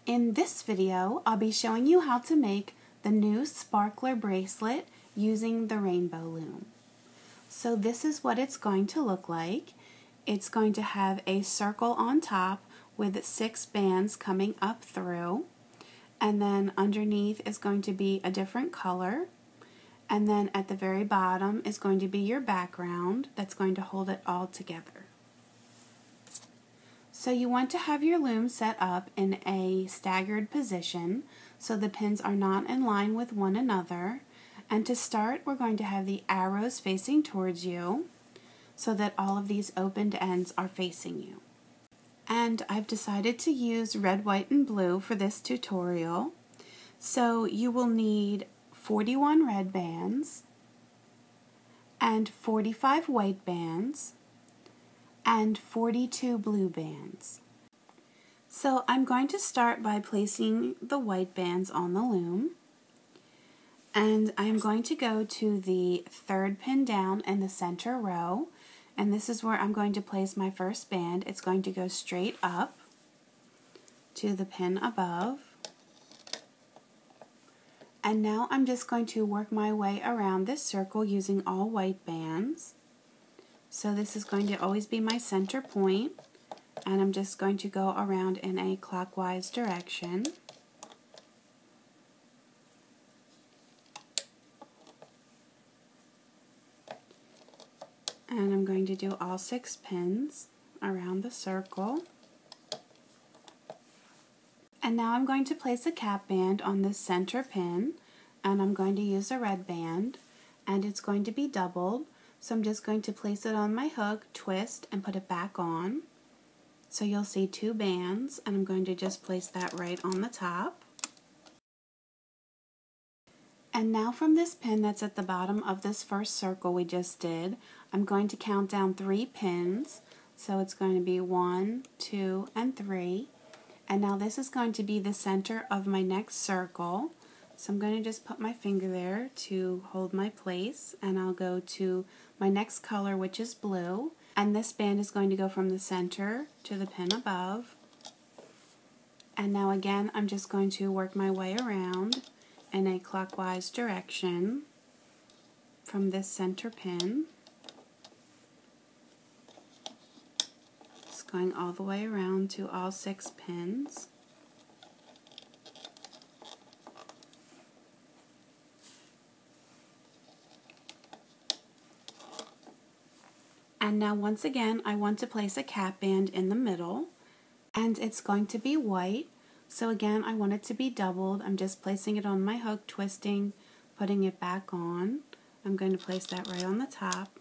In this video, I'll be showing you how to make the new Sparkler Bracelet using the Rainbow Loom. So this is what it's going to look like. It's going to have a circle on top with 6 bands coming up through, and then underneath is going to be a different color, and then at the very bottom is going to be your background that's going to hold it all together. So you want to have your loom set up in a staggered position so the pins are not in line with one another. And to start, we're going to have the arrows facing towards you so that all of these opened ends are facing you. And I've decided to use red, white, and blue for this tutorial. So you will need 41 red bands and 45 white bands and 42 blue bands. So I'm going to start by placing the white bands on the loom, and I'm going to go to the 3rd pin down in the center row, and this is where I'm going to place my first band. It's going to go straight up to the pin above, and now I'm just going to work my way around this circle using all white bands. So this is going to always be my center point, and I'm just going to go around in a clockwise direction. And I'm going to do all 6 pins around the circle. And now I'm going to place a cap band on this center pin, and I'm going to use a red band, and it's going to be doubled. So I'm just going to place it on my hook, twist, and put it back on. So you'll see 2 bands, and I'm going to just place that right on the top. And now from this pin that's at the bottom of this first circle we just did, I'm going to count down 3 pins. So it's going to be 1, 2, and 3. And now this is going to be the center of my next circle. So I'm going to just put my finger there to hold my place, and I'll go to my next color, which is blue, and this band is going to go from the center to the pin above. And now again, I'm just going to work my way around in a clockwise direction from this center pin. Just going all the way around to all 6 pins. And now once again, I want to place a cap band in the middle, and it's going to be white. So again, I want it to be doubled. I'm just placing it on my hook, twisting, putting it back on. I'm going to place that right on the top.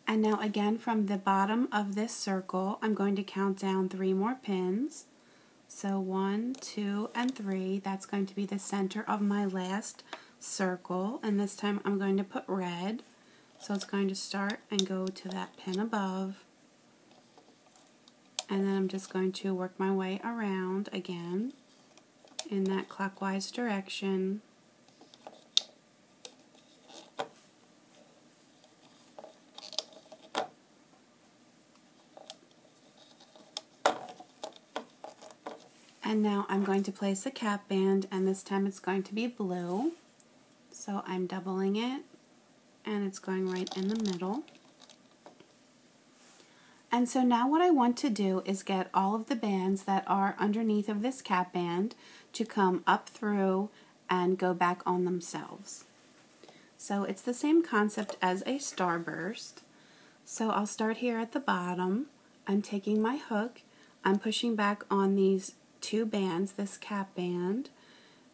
And now again, from the bottom of this circle, I'm going to count down 3 more pins. So 1, 2, and 3. That's going to be the center of my last circle, and this time I'm going to put red. So it's going to start and go to that pin above, and then I'm just going to work my way around again in that clockwise direction. And now I'm going to place a cap band, and this time it's going to be blue. So I'm doubling it, and it's going right in the middle. And so now what I want to do is get all of the bands that are underneath of this cap band to come up through and go back on themselves. So it's the same concept as a starburst. So I'll start here at the bottom. I'm taking my hook, I'm pushing back on these 2 bands, this cap band,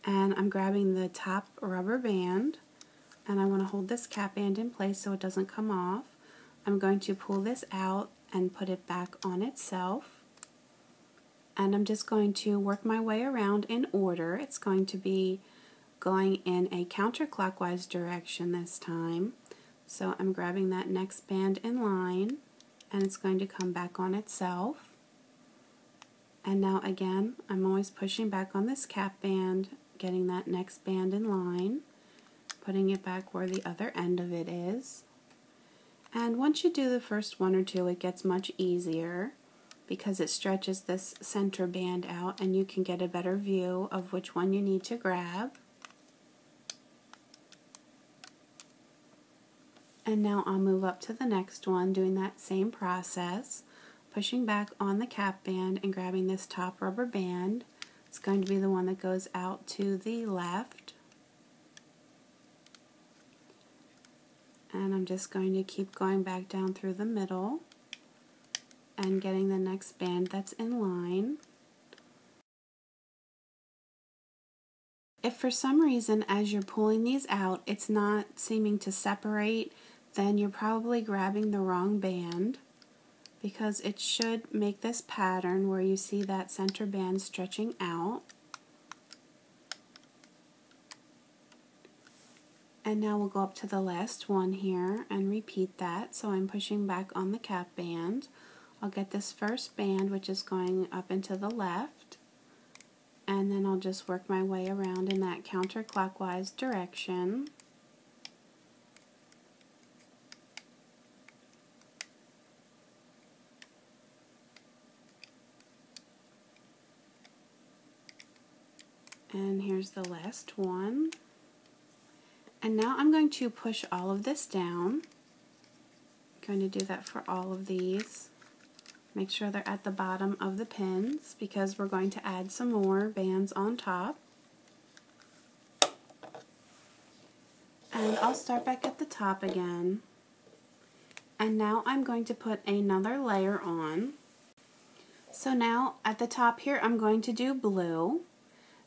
and I'm grabbing the top rubber band, and I want to hold this cap band in place so it doesn't come off. I'm going to pull this out and put it back on itself, and I'm just going to work my way around in order. It's going to be going in a counterclockwise direction this time. So I'm grabbing that next band in line, and it's going to come back on itself. And now again, I'm always pushing back on this cap band, getting that next band in line, putting it back where the other end of it is. And once you do the first 1 or 2, it gets much easier. because it stretches this center band out and you can get a better view of which one you need to grab. And now I'll move up to the next one, doing that same process, pushing back on the cap band and grabbing this top rubber band. It's going to be the one that goes out to the left. And I'm just going to keep going back down through the middle and getting the next band that's in line. If for some reason as you're pulling these out it's not seeming to separate, then you're probably grabbing the wrong band, because it should make this pattern where you see that center band stretching out. And now we'll go up to the last one here and repeat that. So I'm pushing back on the cap band. I'll get this first band, which is going up and to the left, and then I'll just work my way around in that counterclockwise direction. And here's the last one. And now I'm going to push all of this down. I'm going to do that for all of these. Make sure they're at the bottom of the pins because we're going to add some more bands on top. And I'll start back at the top again. And now I'm going to put another layer on. So now at the top here I'm going to do blue.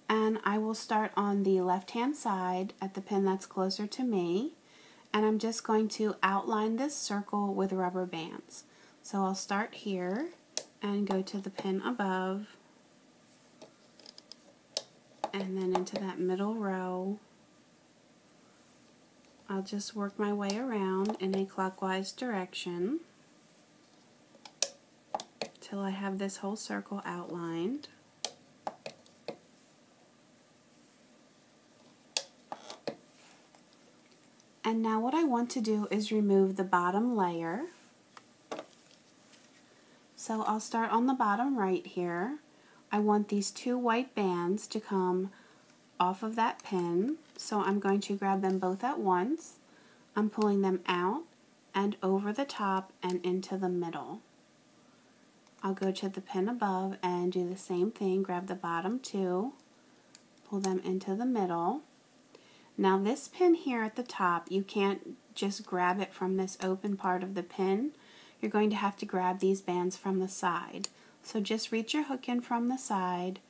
And I will start on the left hand side at the pin that's closer to me, and I'm just going to outline this circle with rubber bands. So I'll start here and go to the pin above and then into that middle row. I'll just work my way around in a clockwise direction till I have this whole circle outlined. And now what I want to do is remove the bottom layer. So I'll start on the bottom right here. I want these two white bands to come off of that pin, so I'm going to grab them both at once. I'm pulling them out and over the top and into the middle. I'll go to the pin above and do the same thing, grab the bottom two, pull them into the middle. Now this pin here at the top, you can't just grab it from this open part of the pin. You're going to have to grab these bands from the side. So just reach your hook in from the side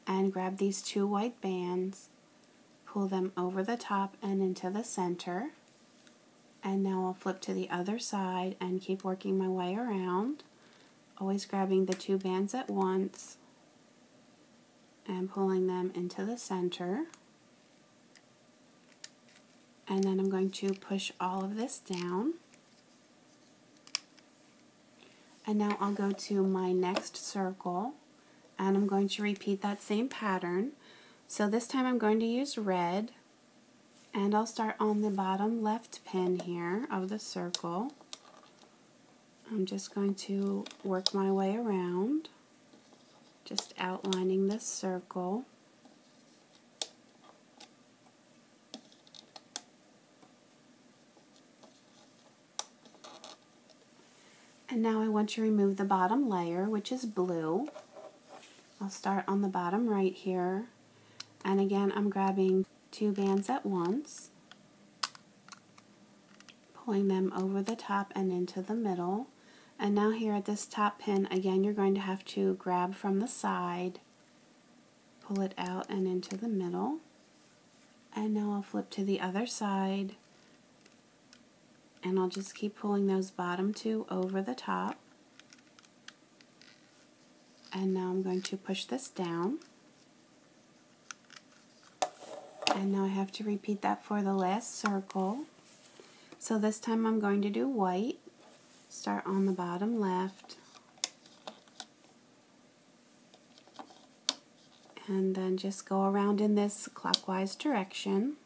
and grab these two white bands, pull them over the top and into the center. And now I'll flip to the other side and keep working my way around, always grabbing the two bands at once and pulling them into the center. And then I'm going to push all of this down. And now I'll go to my next circle and I'm going to repeat that same pattern. So this time I'm going to use red, and I'll start on the bottom left pin here of the circle. I'm just going to work my way around, just outlining this circle. And now I want to remove the bottom layer, which is blue. I'll start on the bottom right here, and again I'm grabbing two bands at once, pulling them over the top and into the middle. And now here at this top pin, again you're going to have to grab from the side, pull it out and into the middle. And now I'll flip to the other side, and I'll just keep pulling those bottom two over the top. And now I'm going to push this down. And now I have to repeat that for the last circle. So this time I'm going to do white. Start on the bottom left. And then just go around in this clockwise direction.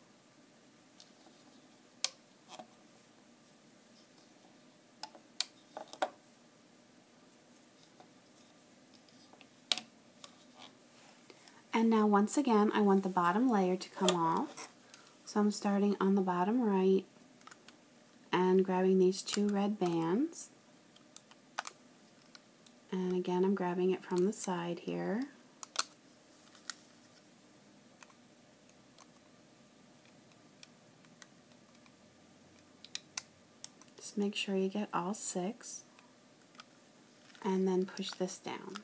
And now once again, I want the bottom layer to come off. So I'm starting on the bottom right and grabbing these two red bands. And again, I'm grabbing it from the side here. Just make sure you get all 6. And then push this down.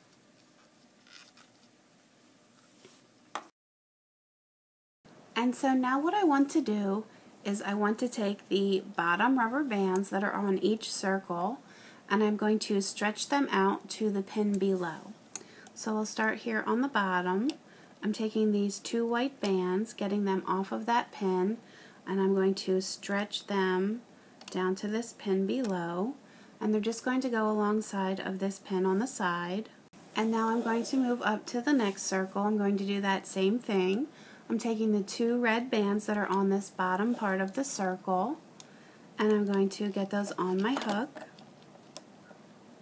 And so now what I want to do is I want to take the bottom rubber bands that are on each circle and I'm going to stretch them out to the pin below. So I'll start here on the bottom. I'm taking these 2 white bands, getting them off of that pin, and I'm going to stretch them down to this pin below, and they're just going to go alongside of this pin on the side. And now I'm going to move up to the next circle. I'm going to do that same thing. I'm taking the 2 red bands that are on this bottom part of the circle, and I'm going to get those on my hook.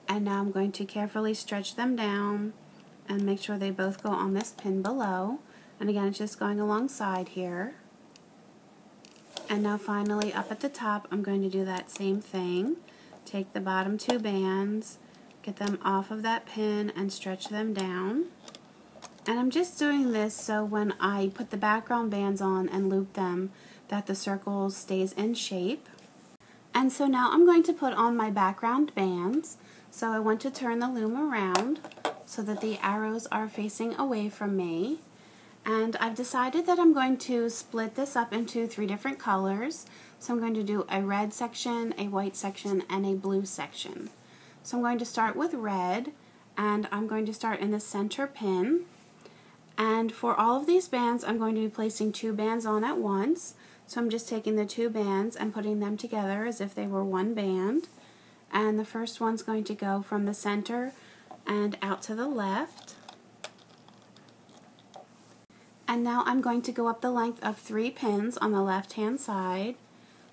And now I'm going to carefully stretch them down and make sure they both go on this pin below. And again, it's just going alongside here. And now finally up at the top, I'm going to do that same thing. Take the bottom 2 bands, get them off of that pin and stretch them down. And I'm just doing this so when I put the background bands on and loop them, that the circle stays in shape. And so now I'm going to put on my background bands. So I want to turn the loom around so that the arrows are facing away from me. And I've decided that I'm going to split this up into 3 different colors. So I'm going to do a red section, a white section, and a blue section. So I'm going to start with red, and I'm going to start in the center pin. And for all of these bands, I'm going to be placing 2 bands on at once. So I'm just taking the 2 bands and putting them together as if they were one band. And the first one's going to go from the center and out to the left. And now I'm going to go up the length of 3 pins on the left-hand side.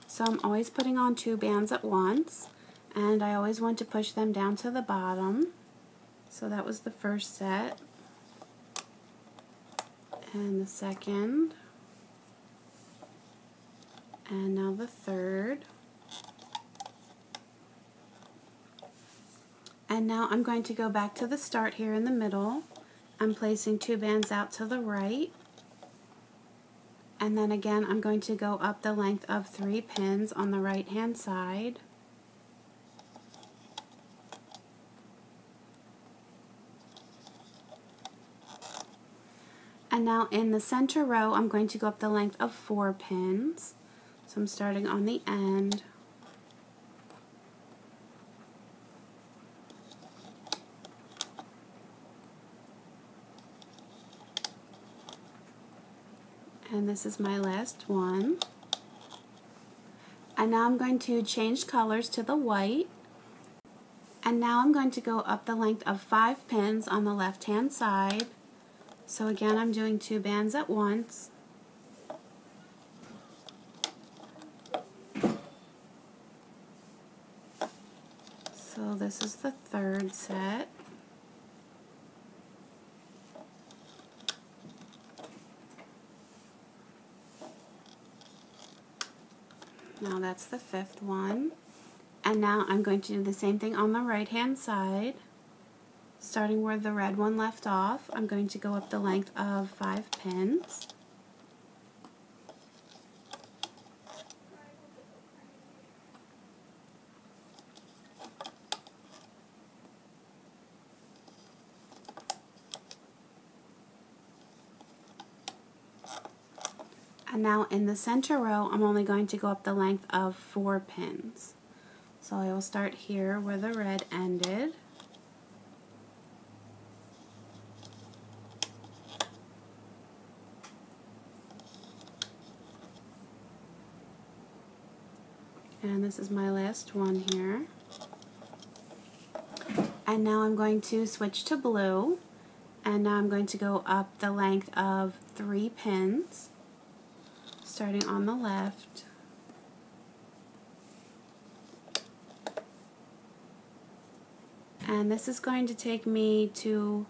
So I'm always putting on 2 bands at once, and I always want to push them down to the bottom. So that was the first set. And the second. And now the third. And now I'm going to go back to the start here in the middle. I'm placing 2 bands out to the right. And then again, I'm going to go up the length of 3 pins on the right hand side. And now in the center row, I'm going to go up the length of 4 pins. So I'm starting on the end. And this is my last one. And now I'm going to change colors to the white. And now I'm going to go up the length of 5 pins on the left hand side. So again, I'm doing 2 bands at once. So this is the third set. Now that's the 5th one. And now I'm going to do the same thing on the right hand side. Starting where the red one left off, I'm going to go up the length of 5 pins. And now in the center row, I'm only going to go up the length of 4 pins. So I will start here where the red ended. And this is my last one here. And now I'm going to switch to blue. And now I'm going to go up the length of 3 pins, starting on the left. And this is going to take me to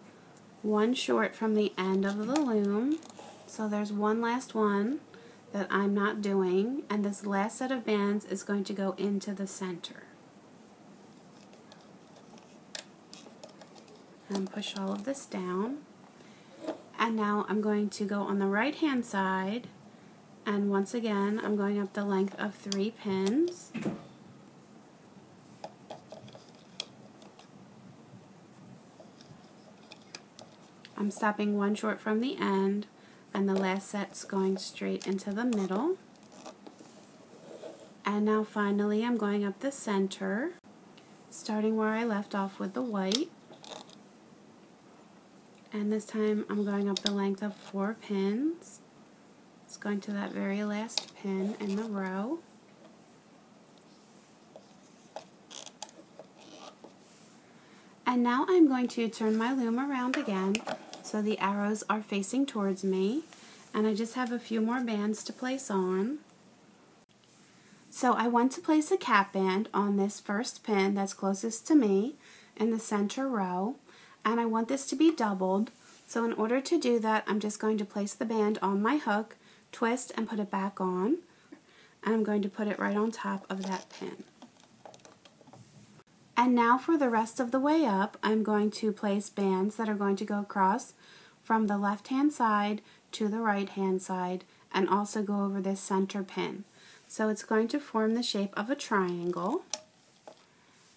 one short from the end of the loom. So there's one last one that I'm not doing, and this last set of bands is going to go into the center. And push all of this down. And now I'm going to go on the right hand side, and once again I'm going up the length of 3 pins. I'm stopping one short from the end, and the last set's going straight into the middle. And now finally I'm going up the center, starting where I left off with the white. And this time I'm going up the length of 4 pins. It's going to that very last pin in the row. And now I'm going to turn my loom around again so the arrows are facing towards me, and I just have a few more bands to place on. So I want to place a cap band on this first pin that's closest to me in the center row, and I want this to be doubled. So in order to do that, I'm just going to place the band on my hook, twist, and put it back on, and I'm going to put it right on top of that pin. And now for the rest of the way up, I'm going to place bands that are going to go across from the left hand side to the right hand side, and also go over this center pin. So it's going to form the shape of a triangle,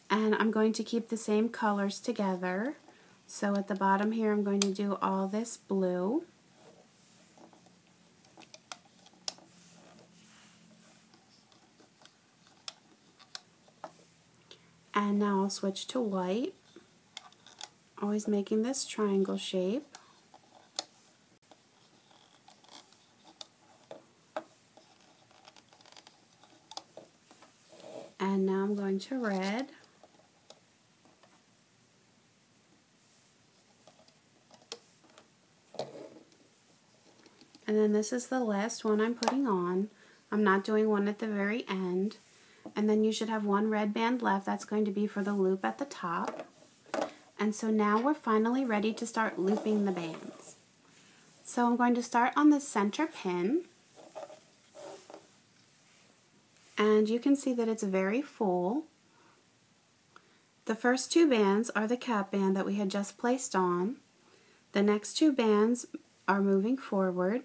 and I'm going to keep the same colors together. So at the bottom here I'm going to do all this blue. And now I'll switch to white, always making this triangle shape. And now I'm going to red. And then this is the last one I'm putting on. I'm not doing one at the very end. And then you should have one red band left. That's going to be for the loop at the top. And so now we're finally ready to start looping the bands. So I'm going to start on the center pin. And you can see that it's very full. The first 2 bands are the cap band that we had just placed on. The next 2 bands are moving forward.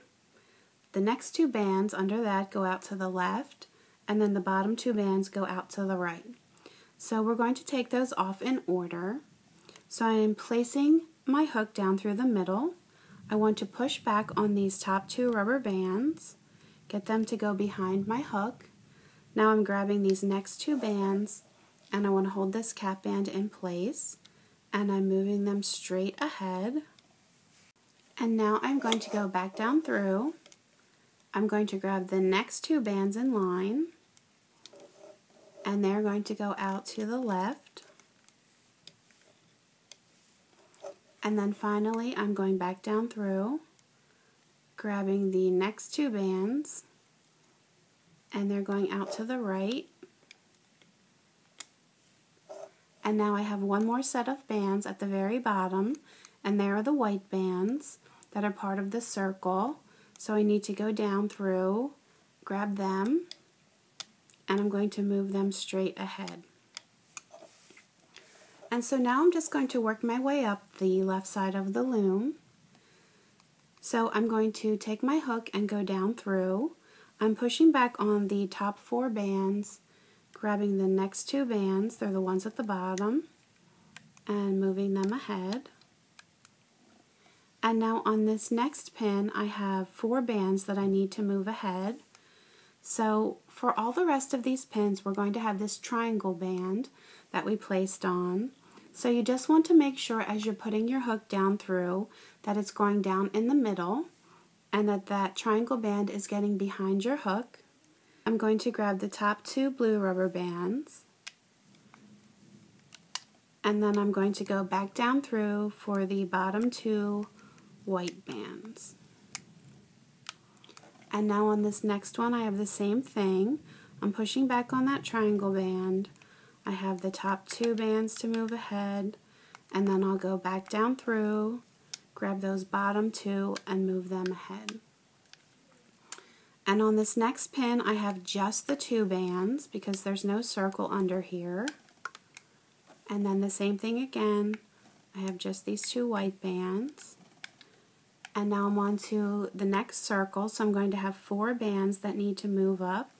The next 2 bands under that go out to the left, and then the bottom 2 bands go out to the right. So we're going to take those off in order. So I am placing my hook down through the middle. I want to push back on these top 2 rubber bands, get them to go behind my hook. Now I'm grabbing these next 2 bands, and I want to hold this cap band in place, and I'm moving them straight ahead. And now I'm going to go back down through. I'm going to grab the next 2 bands in line, and they're going to go out to the left. And then finally I'm going back down through, grabbing the next 2 bands, and they're going out to the right. And now I have one more set of bands at the very bottom, and there are the white bands that are part of the circle. So I need to go down through, grab them, and I'm going to move them straight ahead. And so now I'm just going to work my way up the left side of the loom. So I'm going to take my hook and go down through. I'm pushing back on the top 4 bands, grabbing the next 2 bands, they're the ones at the bottom, and moving them ahead. And now on this next pin, I have 4 bands that I need to move ahead. So for all the rest of these pins, we're going to have this triangle band that we placed on. So you just want to make sure as you're putting your hook down through that it's going down in the middle and that that triangle band is getting behind your hook. I'm going to grab the top 2 blue rubber bands, and then I'm going to go back down through for the bottom 2 white bands. And now on this next one I have the same thing. I'm pushing back on that triangle band. I have the top 2 bands to move ahead, and then I'll go back down through, grab those bottom two and move them ahead. And on this next pin I have just the 2 bands because there's no circle under here. And then the same thing again, I have just these 2 white bands. And now I'm on to the next circle, so I'm going to have 4 bands that need to move up.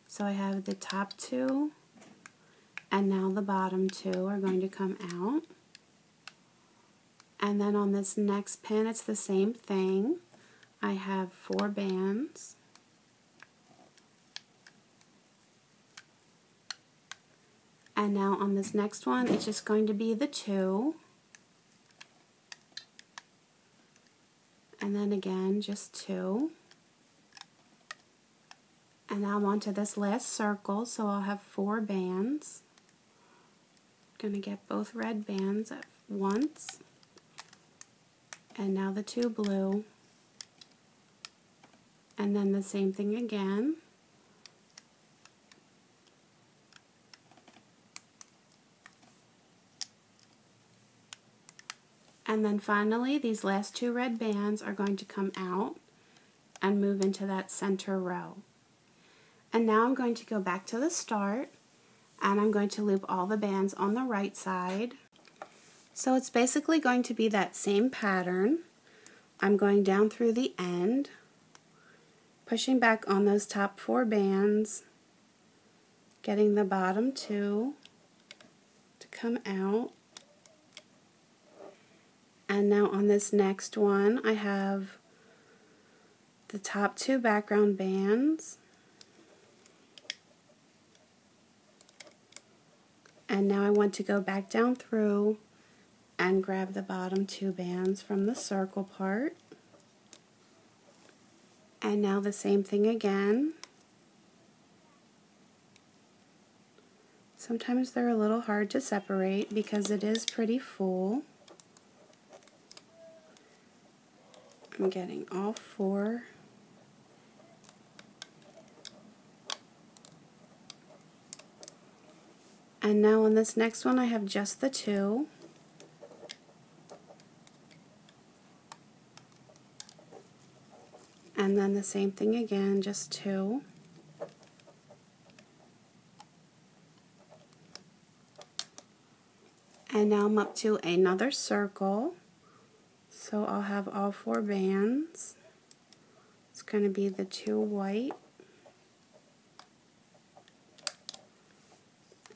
So I have the top 2, and now the bottom 2 are going to come out. And then on this next pin, it's the same thing. I have 4 bands. And now on this next one, it's just going to be the 2. And then again, just 2. And now I'm on to this last circle, so I'll have 4 bands. I'm going to get both red bands at once. And now the 2 blue. And then the same thing again. And then finally, these last 2 red bands are going to come out and move into that center row. And now I'm going to go back to the start, and I'm going to loop all the bands on the right side. So it's basically going to be that same pattern. I'm going down through the end, pushing back on those top 4 bands, getting the bottom 2 to come out. And now on this next one, I have the top 2 background bands. And now I want to go back down through and grab the bottom 2 bands from the circle part. And now the same thing again. Sometimes they're a little hard to separate because it is pretty full. I'm getting all 4. And now on this next one I have just the 2. And then the same thing again, just 2. And now I'm up to another circle. So I'll have all 4 bands. It's going to be the 2 white.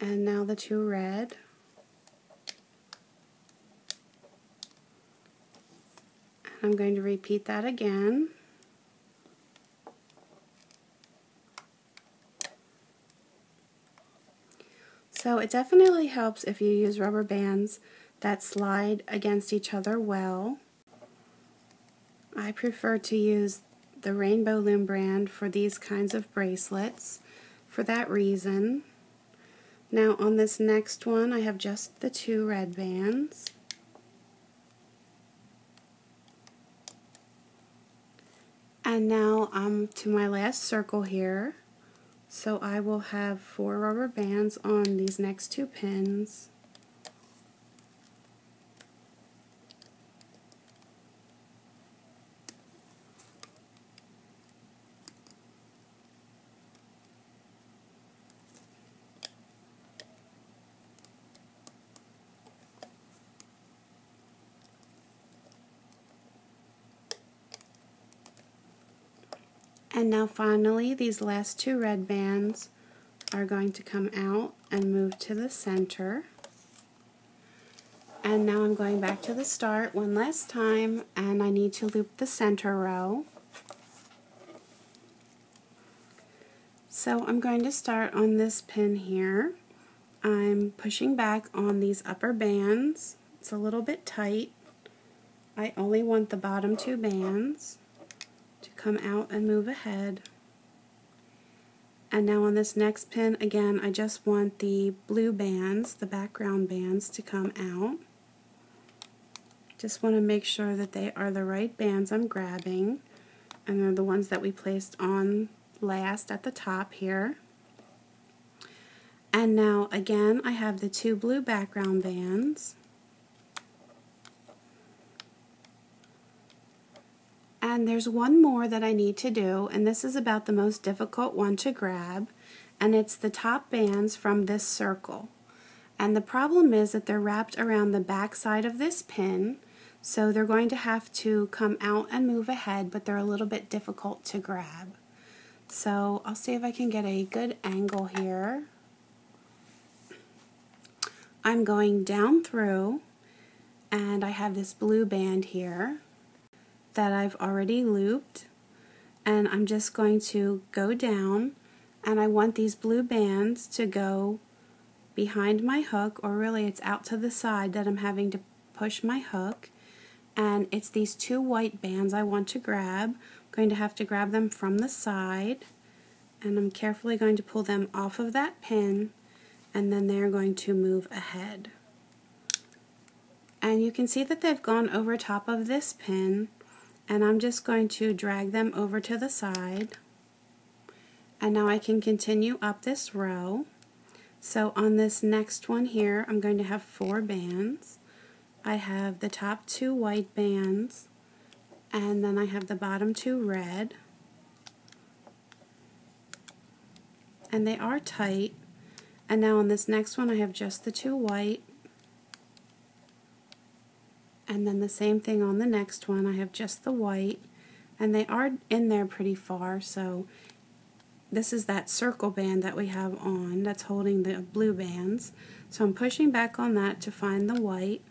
And now the 2 red. And I'm going to repeat that again. So it definitely helps if you use rubber bands that slide against each other well. I prefer to use the Rainbow Loom brand for these kinds of bracelets for that reason. Now on this next one I have just the 2 red bands. And now I'm to my last circle here. So I will have 4 rubber bands on these next 2 pins. And now finally, these last 2 red bands are going to come out and move to the center. And now I'm going back to the start one last time, and I need to loop the center row. So I'm going to start on this pin here. I'm pushing back on these upper bands. It's a little bit tight. I only want the bottom 2 bands to come out and move ahead. And now on this next pin, again, I just want the blue bands, the background bands, to come out. Just want to make sure that they are the right bands I'm grabbing, and they're the ones that we placed on last at the top here. And now again, I have the 2 blue background bands. And there's one more that I need to do, and this is about the most difficult one to grab, and it's the top bands from this circle. And the problem is that they're wrapped around the back side of this pin, so they're going to have to come out and move ahead, but they're a little bit difficult to grab. So I'll see if I can get a good angle here. I'm going down through, and I have this blue band here that I've already looped, and I'm just going to go down, and I want these blue bands to go behind my hook, or really it's out to the side that I'm having to push my hook, and it's these two white bands I want to grab. I'm going to have to grab them from the side, and I'm carefully going to pull them off of that pin, and then they're going to move ahead. And you can see that they've gone over top of this pin, and I'm just going to drag them over to the side. And now I can continue up this row. So on this next one here, I'm going to have 4 bands. I have the top 2 white bands, and then I have the bottom 2 red. And they are tight. And now on this next one, I have just the 2 white. And then the same thing on the next one, I have just the white, and they are in there pretty far, so this is that circle band that we have on that's holding the blue bands. So I'm pushing back on that to find the white.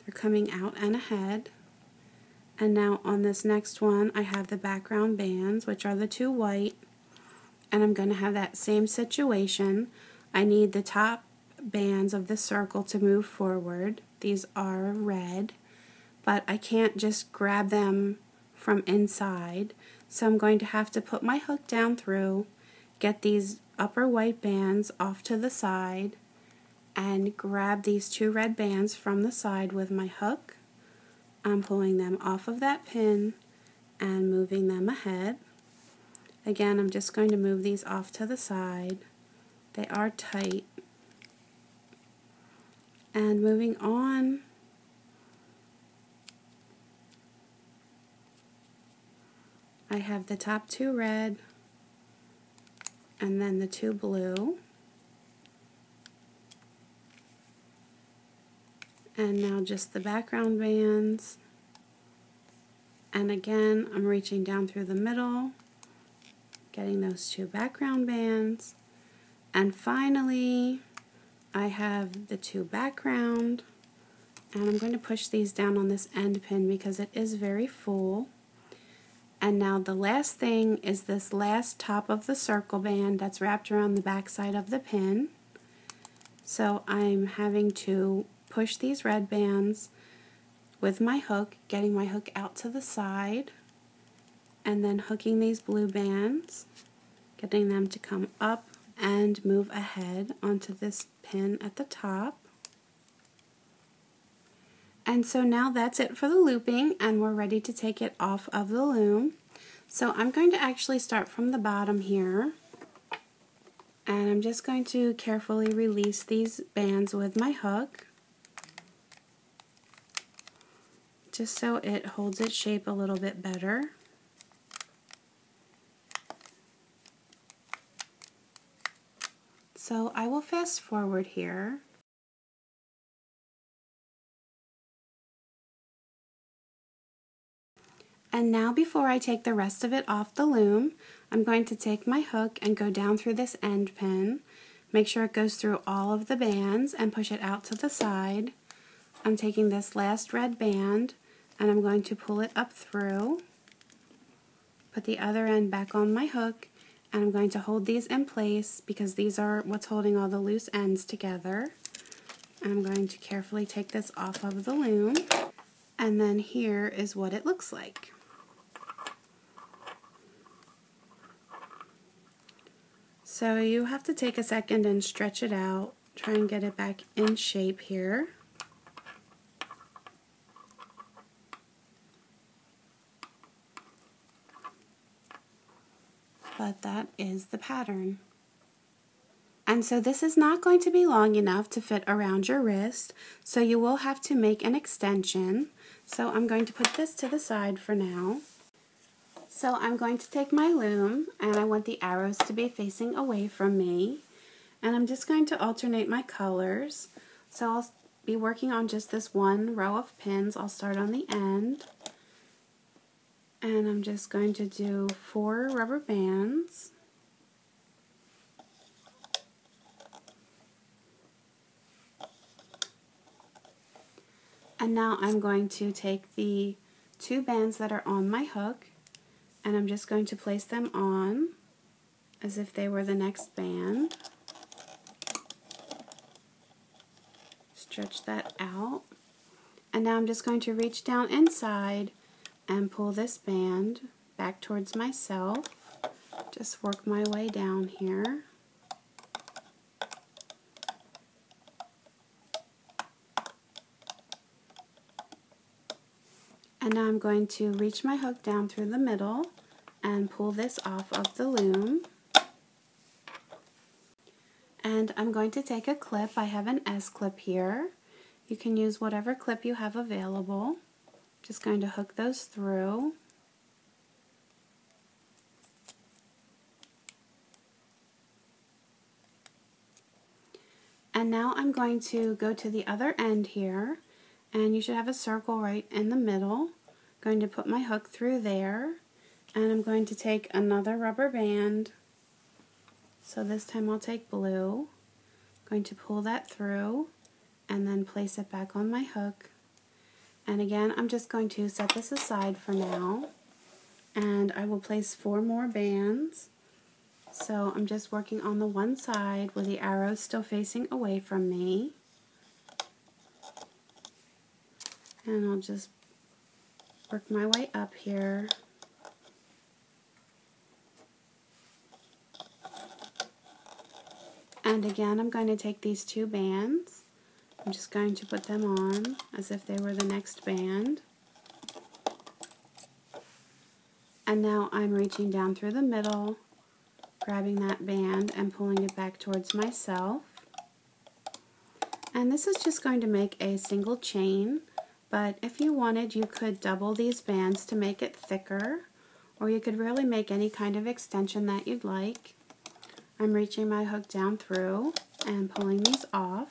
They're coming out and ahead. And now on this next one, I have the background bands, which are the 2 white, and I'm going to have that same situation. I need the top bands of the circle to move forward. These are red, but I can't just grab them from inside, so I'm going to have to put my hook down through, get these upper white bands off to the side, and grab these 2 red bands from the side with my hook. I'm pulling them off of that pin and moving them ahead. Again, I'm just going to move these off to the side. They are tight. And moving on, I have the top 2 red and then the 2 blue. And now just the background bands. And again, I'm reaching down through the middle, getting those 2 background bands. And finally, I have the 2 background. And I'm going to push these down on this end pin because it is very full. And now the last thing is this last top of the circle band that's wrapped around the back side of the pin. So I'm having to push these red bands with my hook, getting my hook out to the side, and then hooking these blue bands, getting them to come up and move ahead onto this pin at the top. And so now that's it for the looping, and we're ready to take it off of the loom. So I'm going to actually start from the bottom here, and I'm just going to carefully release these bands with my hook, just so it holds its shape a little bit better. So I will fast forward here. And now before I take the rest of it off the loom, I'm going to take my hook and go down through this end pin, make sure it goes through all of the bands and push it out to the side. I'm taking this last red band and I'm going to pull it up through, put the other end back on my hook, and I'm going to hold these in place because these are what's holding all the loose ends together. And I'm going to carefully take this off of the loom, and then here is what it looks like. So you have to take a second and stretch it out, try and get it back in shape here. But that is the pattern. And so this is not going to be long enough to fit around your wrist, so you will have to make an extension. So I'm going to put this to the side for now. So I'm going to take my loom, and I want the arrows to be facing away from me, and I'm just going to alternate my colors. So I'll be working on just this one row of pins. I'll start on the end, and I'm just going to do 4 rubber bands. And now I'm going to take the 2 bands that are on my hook, and I'm just going to place them on as if they were the next band. Stretch that out. And now I'm just going to reach down inside and pull this band back towards myself. Just work my way down here. And now I'm going to reach my hook down through the middle and pull this off of the loom. And I'm going to take a clip. I have an S clip here. You can use whatever clip you have available. Just going to hook those through. And now I'm going to go to the other end here, and you should have a circle right in the middle. I'm going to put my hook through there, and I'm going to take another rubber band. So this time I'll take blue. I'm going to pull that through and then place it back on my hook. And again, I'm just going to set this aside for now, and I will place 4 more bands. So I'm just working on the one side with the arrows still facing away from me. And I'll just work my way up here. And again, I'm going to take these 2 bands. I'm just going to put them on as if they were the next band. And now I'm reaching down through the middle, grabbing that band and pulling it back towards myself. And this is just going to make a single chain, but if you wanted, you could double these bands to make it thicker, or you could really make any kind of extension that you'd like. I'm reaching my hook down through and pulling these off.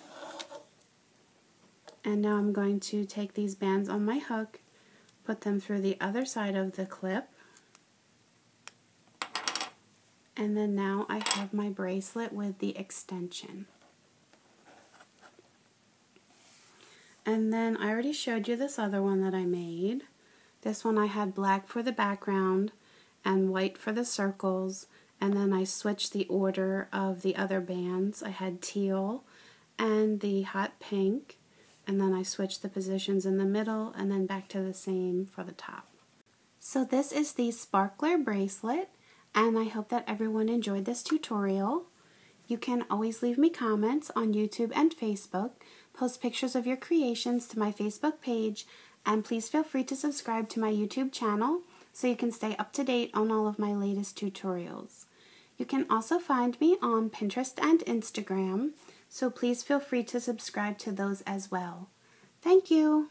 And now I'm going to take these bands on my hook, put them through the other side of the clip, and then now I have my bracelet with the extension. And then I already showed you this other one that I made. This one I had black for the background and white for the circles, and then I switched the order of the other bands. I had teal and the hot pink, and then I switched the positions in the middle and then back to the same for the top. So this is the Sparkler Bracelet, and I hope that everyone enjoyed this tutorial. You can always leave me comments on YouTube and Facebook, post pictures of your creations to my Facebook page, and please feel free to subscribe to my YouTube channel so you can stay up to date on all of my latest tutorials. You can also find me on Pinterest and Instagram, so please feel free to subscribe to those as well. Thank you!